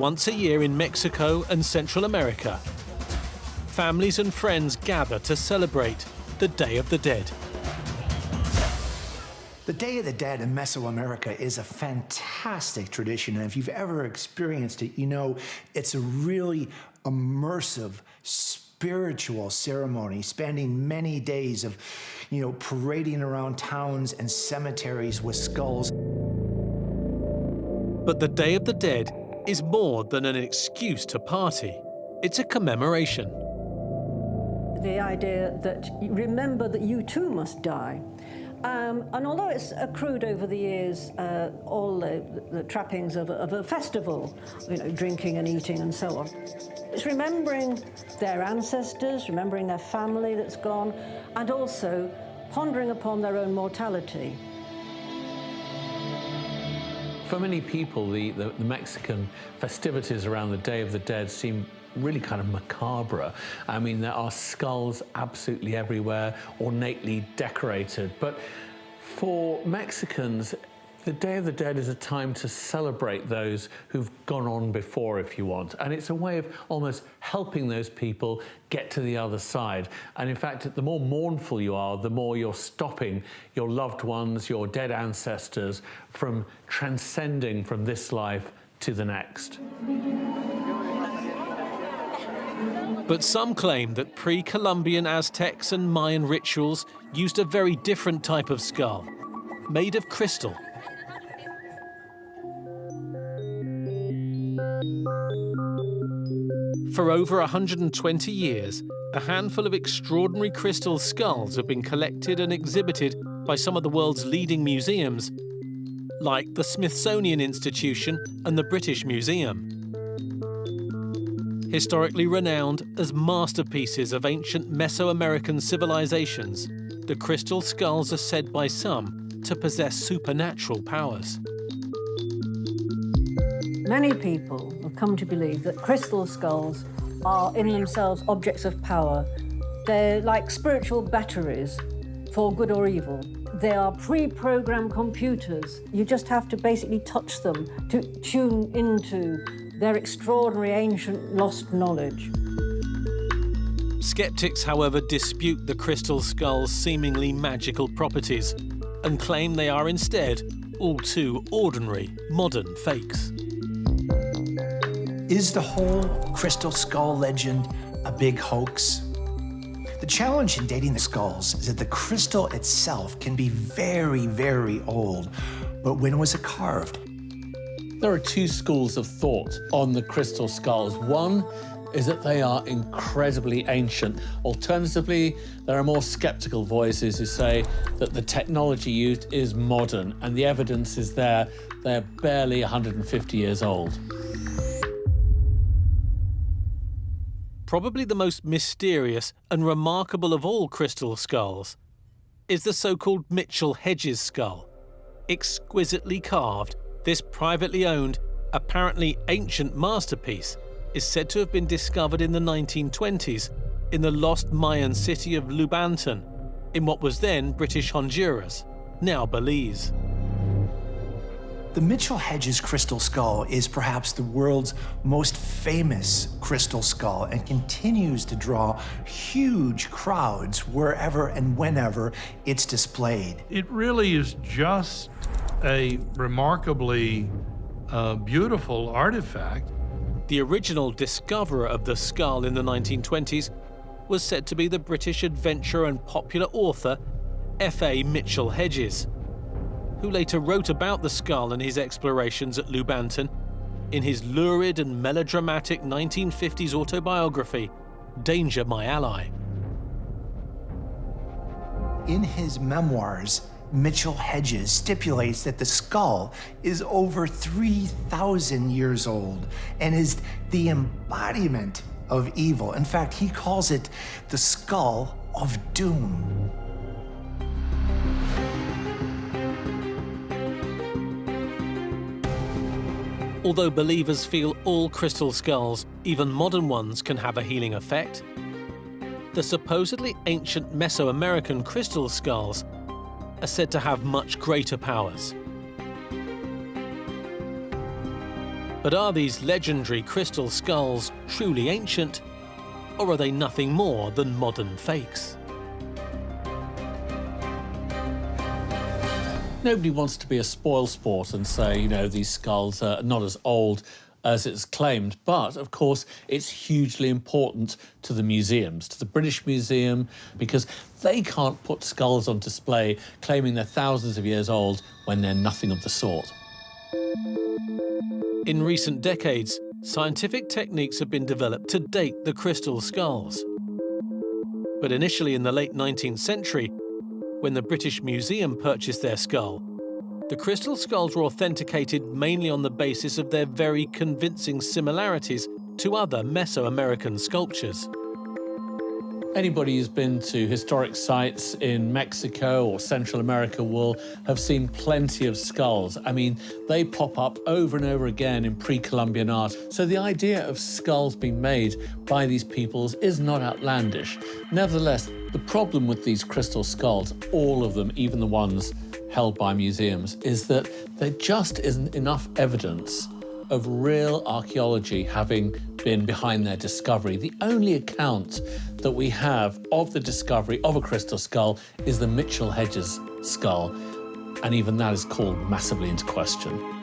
once a year in Mexico and Central America, families and friends gather to celebrate the Day of the Dead. The Day of the Dead in Mesoamerica is a fantastic tradition, and if you've ever experienced it, you know it's a really immersive, spiritual ceremony spanning many days of, parading around towns and cemeteries with skulls. But the Day of the Dead is more than an excuse to party. It's a commemoration. The idea that you remember that you too must die. And although it's accrued over the years all the trappings of a festival, drinking and eating and so on, it's remembering their ancestors, remembering their family that's gone, and also pondering upon their own mortality. For many people, the Mexican festivities around the Day of the Dead seem really kind of macabre. I mean, there are skulls absolutely everywhere, ornately decorated. But for Mexicans, the Day of the Dead is a time to celebrate those who've gone on before, if you want. And it's a way of almost helping those people get to the other side. And in fact, the more mournful you are, the more you're stopping your loved ones, your dead ancestors, from transcending from this life to the next. But some claim that pre-Columbian Aztecs and Mayan rituals used a very different type of skull, made of crystal. For over 120 years, a handful of extraordinary crystal skulls have been collected and exhibited by some of the world's leading museums, like the Smithsonian Institution and the British Museum. Historically renowned as masterpieces of ancient Mesoamerican civilisations, the crystal skulls are said by some to possess supernatural powers. Many people have come to believe that crystal skulls are in themselves objects of power. They're like spiritual batteries for good or evil. They are pre-programmed computers. You just have to basically touch them to tune into their extraordinary ancient lost knowledge. Skeptics, however, dispute the crystal skull's seemingly magical properties and claim they are instead all too ordinary modern fakes. Is the whole crystal skull legend a big hoax? The challenge in dating the skulls is that the crystal itself can be very, very old. But when was it carved? There are two schools of thought on the crystal skulls. One is that they are incredibly ancient. Alternatively, there are more skeptical voices who say that the technology used is modern, and the evidence is there. They're barely 150 years old. Probably the most mysterious and remarkable of all crystal skulls is the so-called Mitchell-Hedges skull. Exquisitely carved, this privately owned, apparently ancient masterpiece is said to have been discovered in the 1920s in the lost Mayan city of Lubanton, in what was then British Honduras, now Belize. The Mitchell-Hedges crystal skull is perhaps the world's most famous crystal skull and continues to draw huge crowds wherever and whenever it's displayed. It really is just a remarkably beautiful artifact. The original discoverer of the skull in the 1920s was said to be the British adventurer and popular author F.A. Mitchell-Hedges, who later wrote about the skull and his explorations at Lubanton in his lurid and melodramatic 1950s autobiography, Danger, My Ally. In his memoirs, Mitchell-Hedges stipulates that the skull is over 3,000 years old and is the embodiment of evil. In fact, he calls it the skull of doom. Although believers feel all crystal skulls, even modern ones, can have a healing effect, the supposedly ancient Mesoamerican crystal skulls are said to have much greater powers. But are these legendary crystal skulls truly ancient, or are they nothing more than modern fakes? Nobody wants to be a spoilsport and say, you know, these skulls are not as old as it's claimed. But, of course, it's hugely important to the museums, to the British Museum, because they can't put skulls on display claiming they're thousands of years old when they're nothing of the sort. In recent decades, scientific techniques have been developed to date the crystal skulls. But initially in the late 19th century, when the British Museum purchased their skull, the crystal skulls were authenticated mainly on the basis of their very convincing similarities to other Mesoamerican sculptures. Anybody who's been to historic sites in Mexico or Central America will have seen plenty of skulls. I mean, they pop up over and over again in pre-Columbian art. So the idea of skulls being made by these peoples is not outlandish. Nevertheless, the problem with these crystal skulls, all of them, even the ones held by museums, is that there just isn't enough evidence of real archaeology having been behind their discovery. The only account that we have of the discovery of a crystal skull is the Mitchell Hedges skull, and even that is called massively into question.